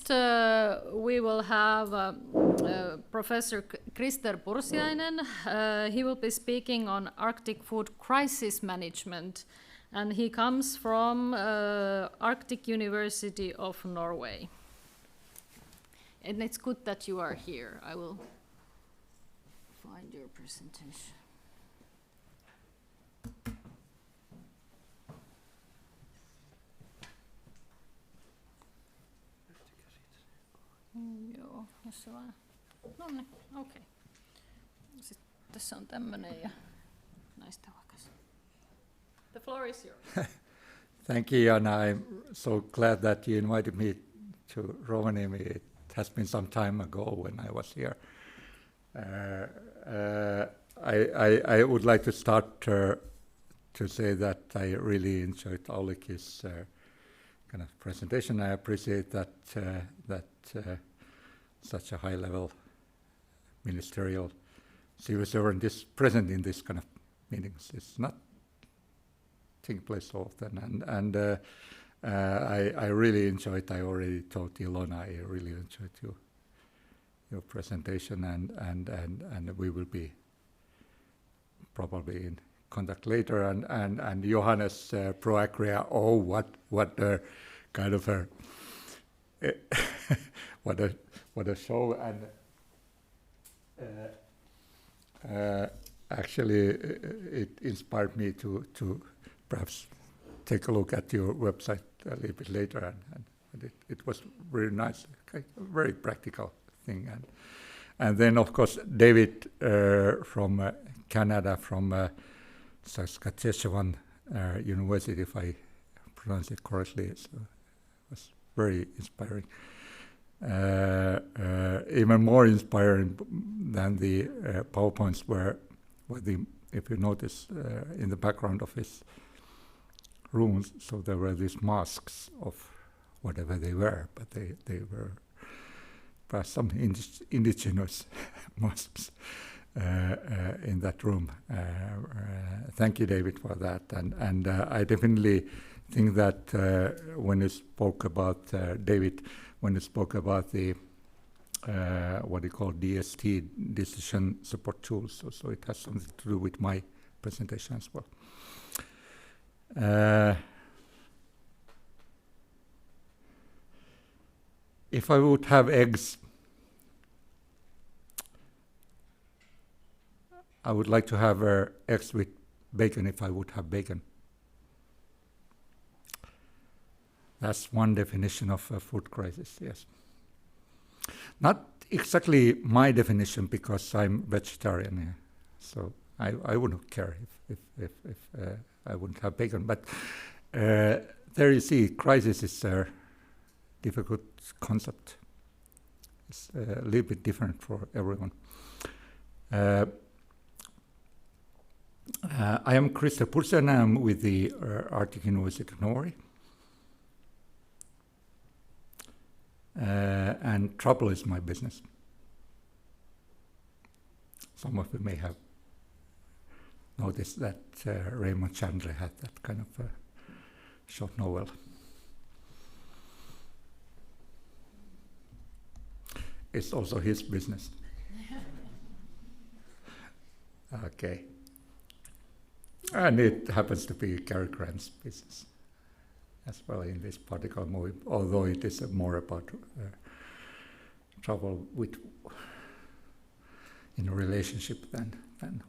Next, we will have Professor Christer Pursiainen. He will be speaking on Arctic food crisis management, and he comes from Arctic University of Norway. And it's good that you are here. I will find your presentation. Joo, jos se vaan. No niin, okei. Sitten tässä on tämmönen ja näistä vakas. The floor is yours. Thank you, and I'm so glad that you invited me to Rovaniemi. It has been some time ago when I was here. I would like to start to say that I really enjoyed Aulikki's kind of presentation. I appreciate that such a high-level ministerial civil servant is present in this kind of meetings. It's not taking place so often, and I really enjoyed. I already told Ilona I really enjoyed your presentation, and we will be probably in contact later. And Johannes Proagria. Oh, what a kind of a what a show! And actually, it inspired me to perhaps take a look at your website a little bit later, and it was very nice, a very practical thing. And then, of course, David from Canada, from Saskatchewan University, if I pronounce it correctly, so it was very inspiring. Even more inspiring than the PowerPoints were if you notice in the background of his rooms, so there were these masks of whatever they were, but they were perhaps some indigenous masks in that room. Thank you, David, for that. And I definitely think that when you spoke about, David, when you spoke about the what you call DST, decision support tools, so it has something to do with my presentation as well. If I would have eggs, I would like to have eggs with bacon if I would have bacon. That's one definition of a food crisis, yes. Not exactly my definition, because I'm vegetarian here, so I wouldn't care if I wouldn't have bacon. But there you see, crisis is a difficult concept. It's a little bit different for everyone. I am Christer Pursiainen. I'm with the Arctic University of Norway. And trouble is my business. Some of you may have noticed that Raymond Chandler had that kind of short novel. It's also his business. Okay. And it happens to be Cary Grant's business as well in this particular movie, although it is more about trouble in a relationship than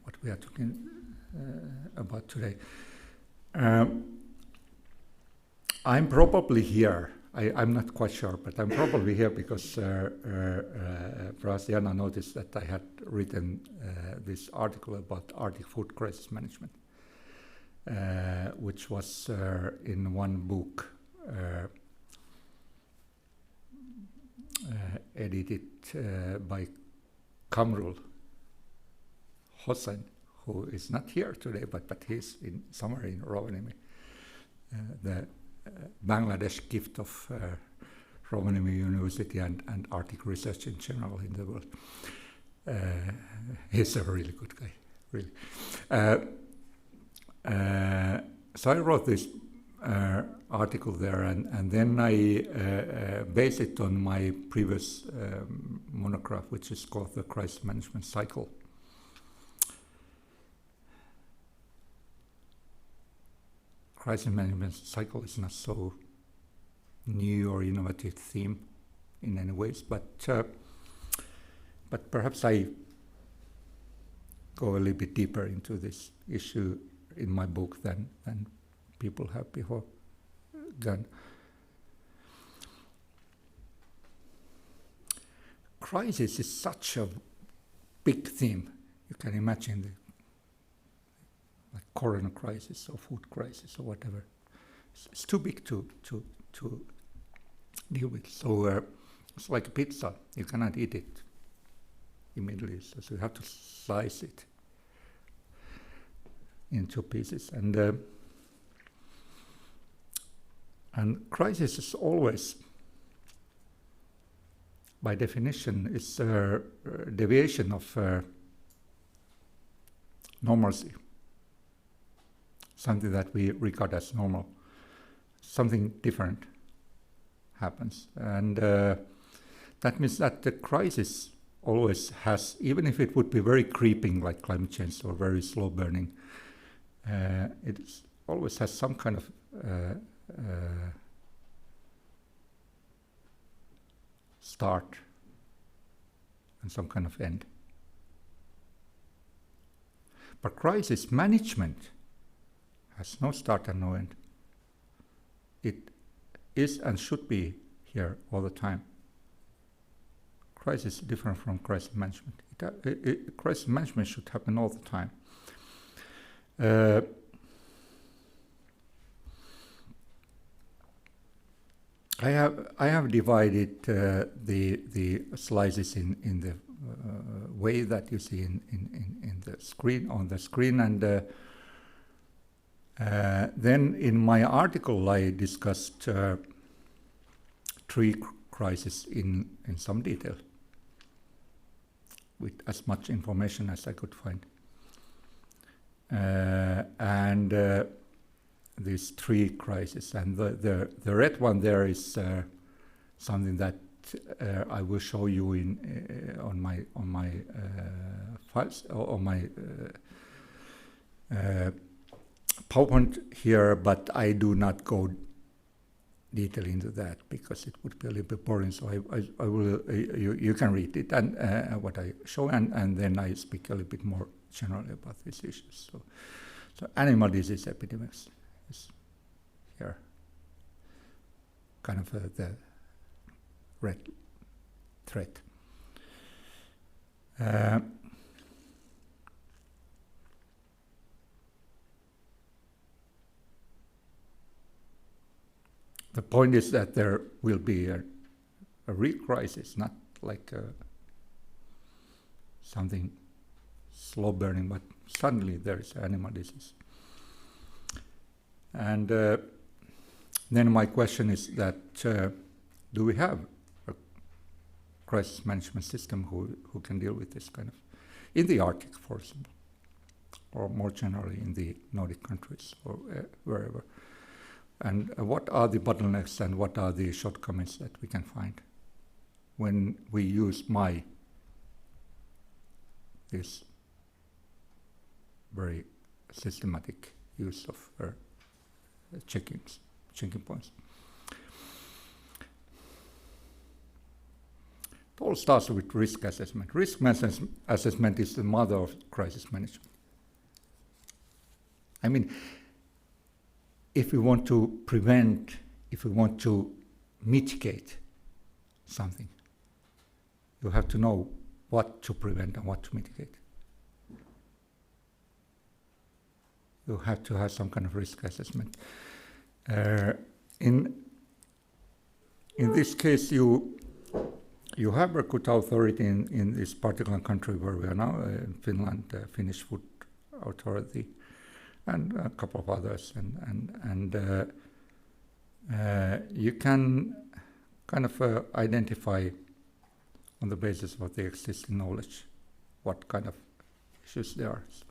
what we are talking about today. I'm probably here. I'm not quite sure, but I'm probably here because perhaps Jana noticed that I had written this article about Arctic food crisis management, which was in one book edited by Kamrul Hossain, who is not here today, but he's somewhere in Rovaniemi. The Bangladesh gift of Rovaniemi University and Arctic research in general in the world. He's a really good guy, really. So I wrote this article there, and then I base it on my previous monograph, which is called the Crisis Management Cycle. Crisis management cycle is not so new or innovative theme in any ways, but perhaps I go a little bit deeper into this issue in my book than people have before done. Crisis is such a big theme. You can imagine the corona crisis or food crisis or whatever. It's too big to deal with. So it's like a pizza. You cannot eat it immediately, so you have to slice it into pieces. And crisis is always, by definition, is a deviation of normalcy. Something that we regard as normal. Something different happens. And that means that the crisis always has, even if it would be very creeping like climate change or very slow burning, it always has some kind of start and some kind of end. But crisis management has no start and no end. It is and should be here all the time. Crisis is different from crisis management. Crisis management should happen all the time. I have divided the slices in the way that you see in the screen, on the screen, and then in my article I discussed three crises in some detail with as much information as I could find. And these three crises, and the red one there is something that I will show you on my files, on my PowerPoint here, but I do not go detail into that because it would be a little bit boring. So I will you can read it and what I show, and then I speak a little bit more generally about these issues. So animal disease epidemics is here, kind of the red thread. The point is that there will be a real crisis, not like something slow burning, but suddenly there is animal disease. And then my question is that do we have a crisis management system who can deal with this kind of, in the Arctic, for example, or more generally in the Nordic countries or wherever? And what are the bottlenecks and what are the shortcomings that we can find when we use this very systematic use of checking points? It all starts with risk assessment. Risk assessment is the mother of crisis management. I mean, if we want to prevent, if we want to mitigate something, you have to know what to prevent and what to mitigate. You have to have some kind of risk assessment. In this case, you have a good authority in this particular country where we are now, in Finland, Finnish Food Authority, and a couple of others, and you can kind of identify on the basis of the existing knowledge what kind of issues there are. So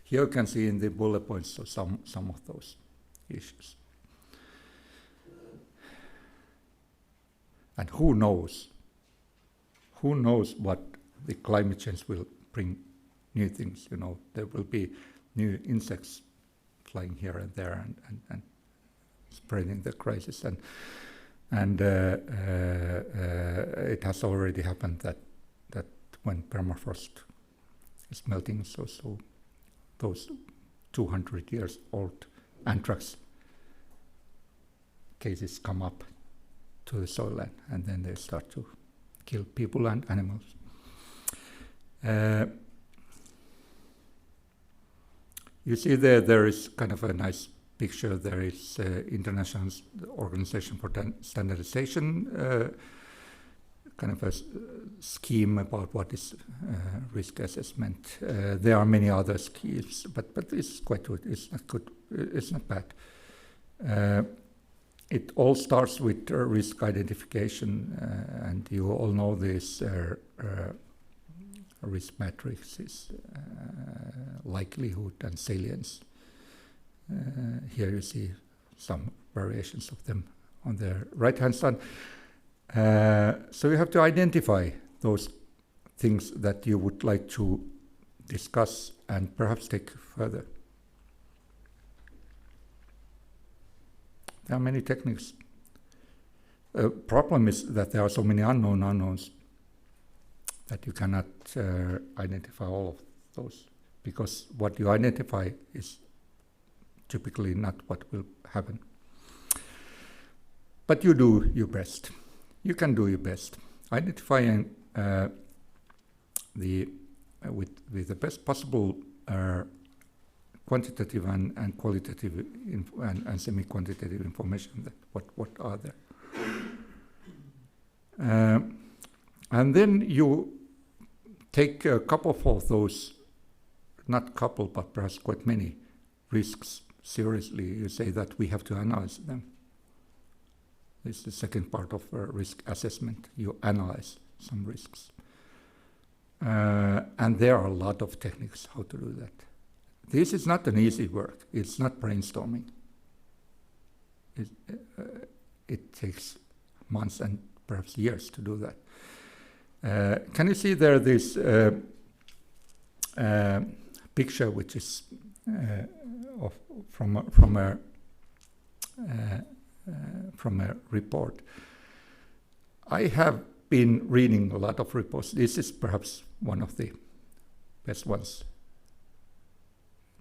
here you can see in the bullet points some of those issues. And who knows? Who knows what the climate change will bring new things, you know. There will be new insects flying here and there and spreading the crisis. And it has already happened that when permafrost is melting, so those 200 years old anthrax cases come up to the soil and then they start to kill people and animals. You see there is kind of a nice picture. There is International Organization for Standardization, kind of a scheme about what is risk assessment. There are many other schemes, but it's quite good. It's not good. It's not bad. It all starts with risk identification, and you all know this risk matrices, likelihood and salience. Here you see some variations of them on the right-hand side. So you have to identify those things that you would like to discuss and perhaps take further. There are many techniques. Problem is that there are so many unknowns that you cannot identify all of those, because what you identify is typically not what will happen. But you do your best. You can do your best. Identifying with the best possible quantitative and qualitative and semi-quantitative information, that what are there. And then you take a couple of those, not couple, but perhaps quite many risks seriously. You say that we have to analyze them. This is the second part of risk assessment. You analyze some risks. And there are a lot of techniques how to do that. This is not an easy work. It's not brainstorming. It takes months and perhaps years to do that. Can you see there this picture, which is from a report? I have been reading a lot of reports. This is perhaps one of the best ones.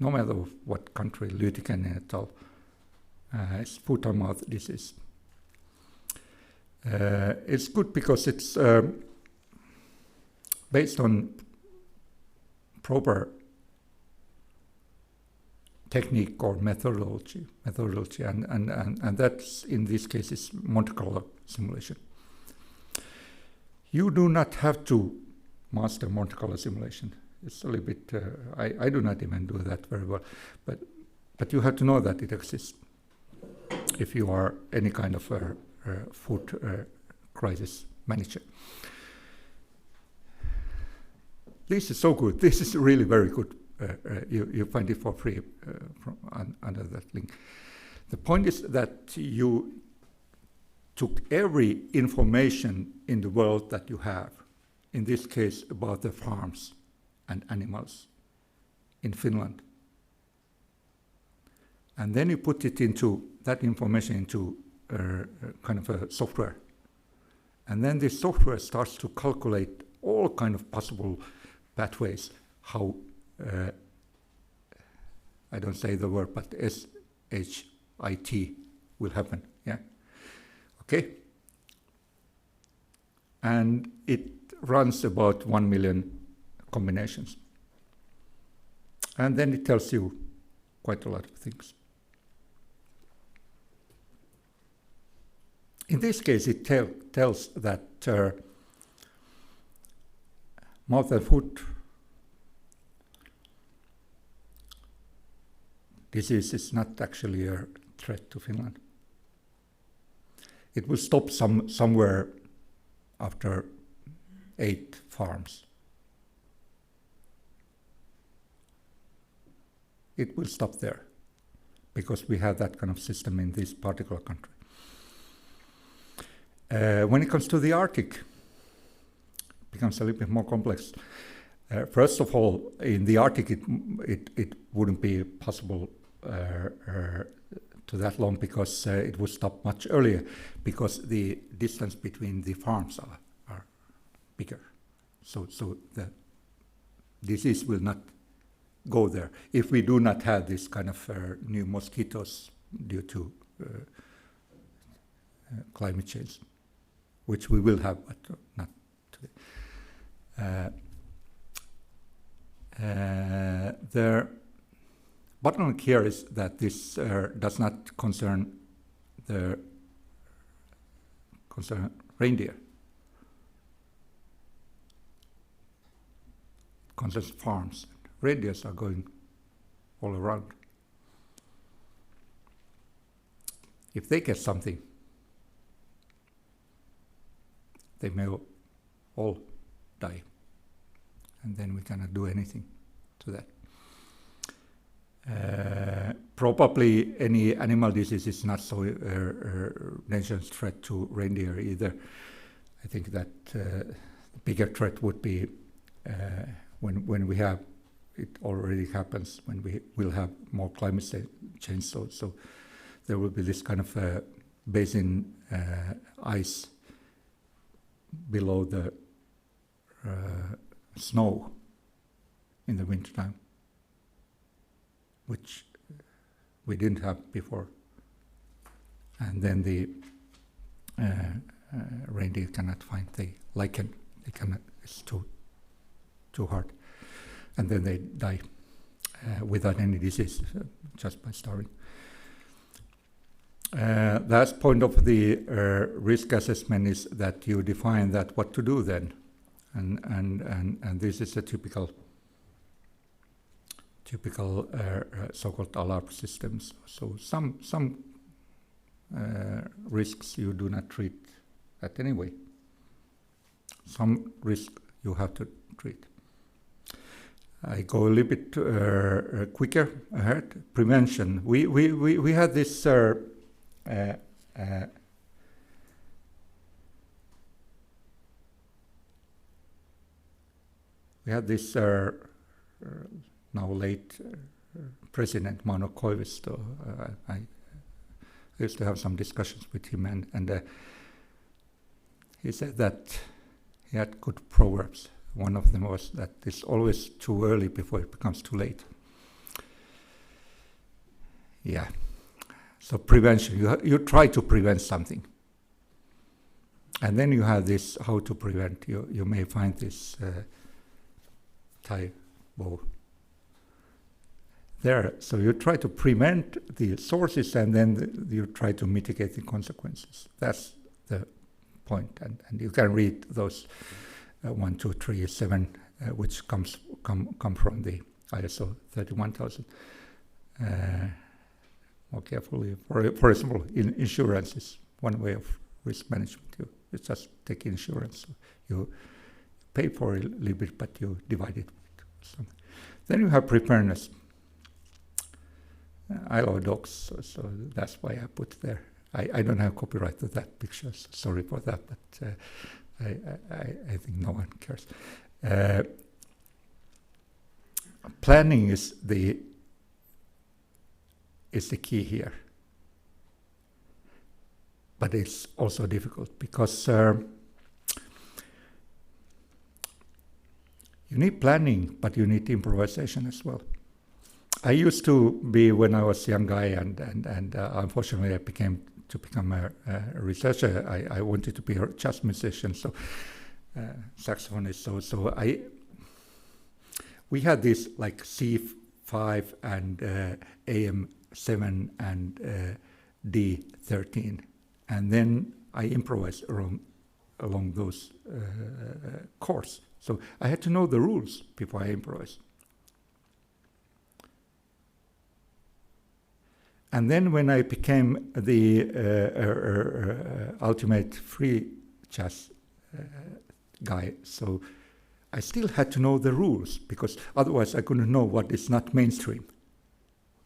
No matter what country, Lytikainen et al. It's foot-and-mouth disease. It's good because it's based on proper technique or methodology, and that's in this case is Monte Carlo simulation. You do not have to master Monte Carlo simulation. It's a little bit. I do not even do that very well, but you have to know that it exists. If you are any kind of food crisis manager. This is so good. This is really very good. You find it for free under that link. The point is that you took every information in the world that you have, in this case about the farms and animals in Finland, and then you put it into that information into kind of a software, and then this software starts to calculate all kind of possible pathways how I don't say the word, but SHIT will happen. Yeah. Okay. And it runs about 1 million combinations. And then it tells you quite a lot of things. In this case, it tells that mouth and foot disease is not actually a threat to Finland. It will stop somewhere after 8 farms. It will stop there because we have that kind of system in this particular country. When it comes to the Arctic, it becomes a little bit more complex. First of all, in the Arctic, it wouldn't be possible to that long because it would stop much earlier because the distance between the farms are bigger. So the disease will not go there if we do not have this kind of new mosquitoes due to climate change, which we will have, but not today. The bottleneck here is that this does not concern reindeer. It concerns farms. Reindeers are going all around. If they get something, they may all die, and then we cannot do anything to that. Probably any animal disease is not so dangerous threat to reindeer either. I think that the bigger threat would be when we have, it already happens, when we will have more climate change. So there will be this kind of basin ice below the snow in the wintertime, which we didn't have before. And then the reindeer cannot find the lichen. They cannot, it's too hard. And then they die without any disease, just by starving. Last point of the risk assessment is that you define that what to do then, and this is a typical so-called alarm systems. So some risks you do not treat at any way. Some risk you have to treat. I go a little bit quicker ahead. Prevention. We had this. We had this now late President Mauno Koivisto. I used to have some discussions with him, and he said that he had good proverbs. One of them was that it's always too early before it becomes too late. Yeah. So prevention, you try to prevent something. And then you have this how to prevent. You may find this Thai bow there. So you try to prevent the sources, and then you try to mitigate the consequences. That's the point. And you can read those 1, 2, 3, 7, which come from the ISO 31000. More carefully. For example, insurance is one way of risk management. You just take insurance. You pay for it a little bit, but you divide it with something. Then you have preparedness. I love dogs, so that's why I put there. I don't have copyright to that picture, so sorry for that, but I think no one cares. Planning is the key here, but it's also difficult because you need planning, but you need improvisation as well. I used to be, when I was a young guy, and unfortunately I became a researcher. I wanted to be a jazz musician, so saxophonist. So we had this like C5 and AM7 and D13, and then I improvised along those chords. So I had to know the rules before I improvised. And then when I became the ultimate free jazz guy, so I still had to know the rules, because otherwise I couldn't know what is not mainstream.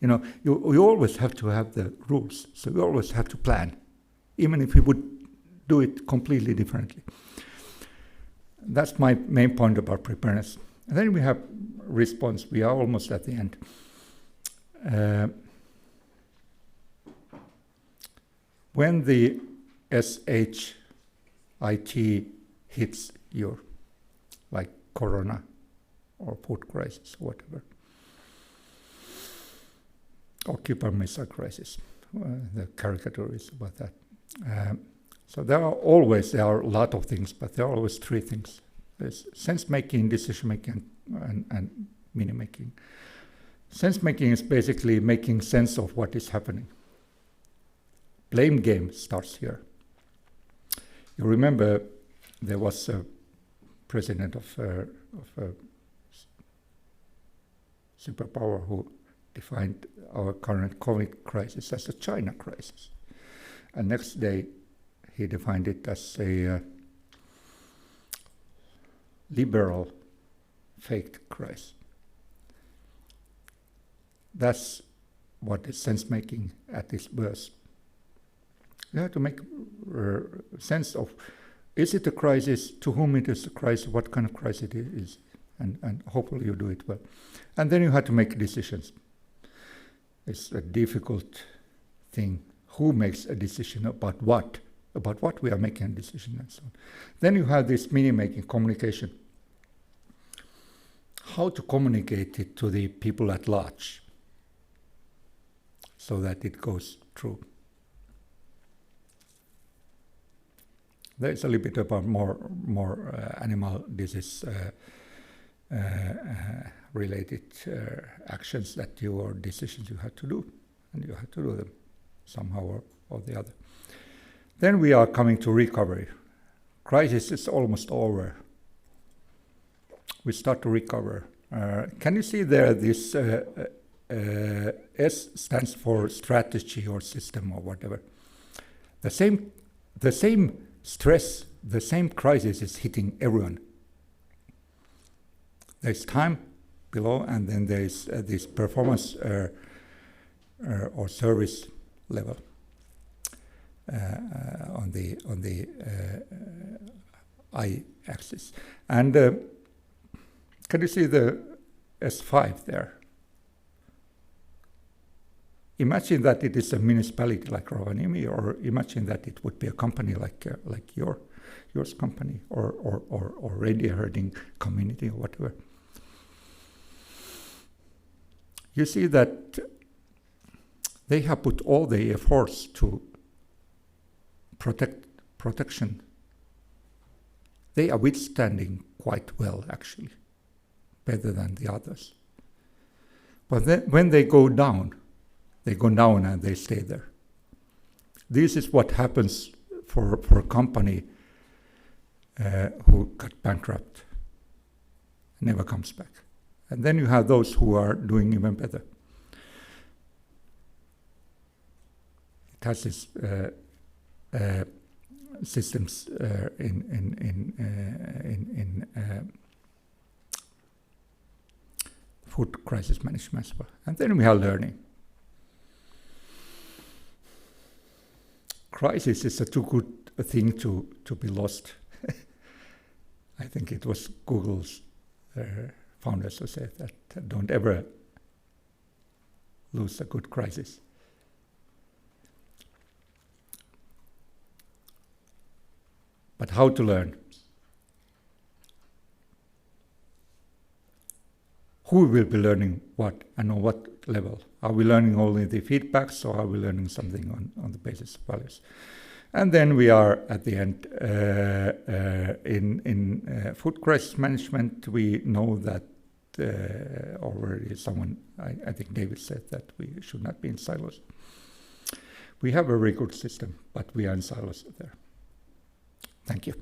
You know, you always have to have the rules, so you always have to plan. Even if you would do it completely differently. That's my main point about preparedness. And then we have response. We are almost at the end. When the SHIT hits you, like corona or food crisis, whatever, occupy missile crisis, the caricature is about that. So there are a lot of things, but there are always three things. There's sense-making, decision-making, and meaning-making. Sense-making is basically making sense of what is happening. Blame game starts here. You remember there was a president of a superpower who defined our current COVID crisis as a China crisis. And next day he defined it as a liberal fake crisis. That's what is sense-making at its worst. You have to make sense of, is it a crisis, to whom it is a crisis, what kind of crisis it is, and hopefully you do it well. And then you have to make decisions. It's a difficult thing. Who makes a decision about what? About what we are making a decision and so on. Then you have this meaning-making, communication. How to communicate it to the people at large so that it goes through. There is a little bit about more animal disease related actions that or decisions you have to do, and you have to do them somehow or the other. Then we are coming to recovery. Crisis is almost over. We start to recover. Can you see there this S stands for strategy or system or whatever. The same stress, the same crisis is hitting everyone. There's time below, and then there's this performance or service level on the y-axis. And can you see the S5 there? Imagine that it is a municipality like Rovaniemi, or imagine that it would be a company like yours company, or reindeer herding community or whatever. You see that they have put all the efforts to protection. They are withstanding quite well, actually, better than the others. But then when they go down and they stay there. This is what happens for a company who got bankrupt, never comes back. And then you have those who are doing even better. It has this systems in food crisis management as well. And then we have learning. Crisis is too good a thing to be lost. I think it was Google's founders who said that don't ever lose a good crisis. But how to learn? Who will be learning what and on what level? Are we learning only the feedbacks, or are we learning something on the basis of values? And then we are at the end in food crisis management. We know that already someone, I think David said that we should not be in silos. We have a very good system, but we are in silos there. Thank you.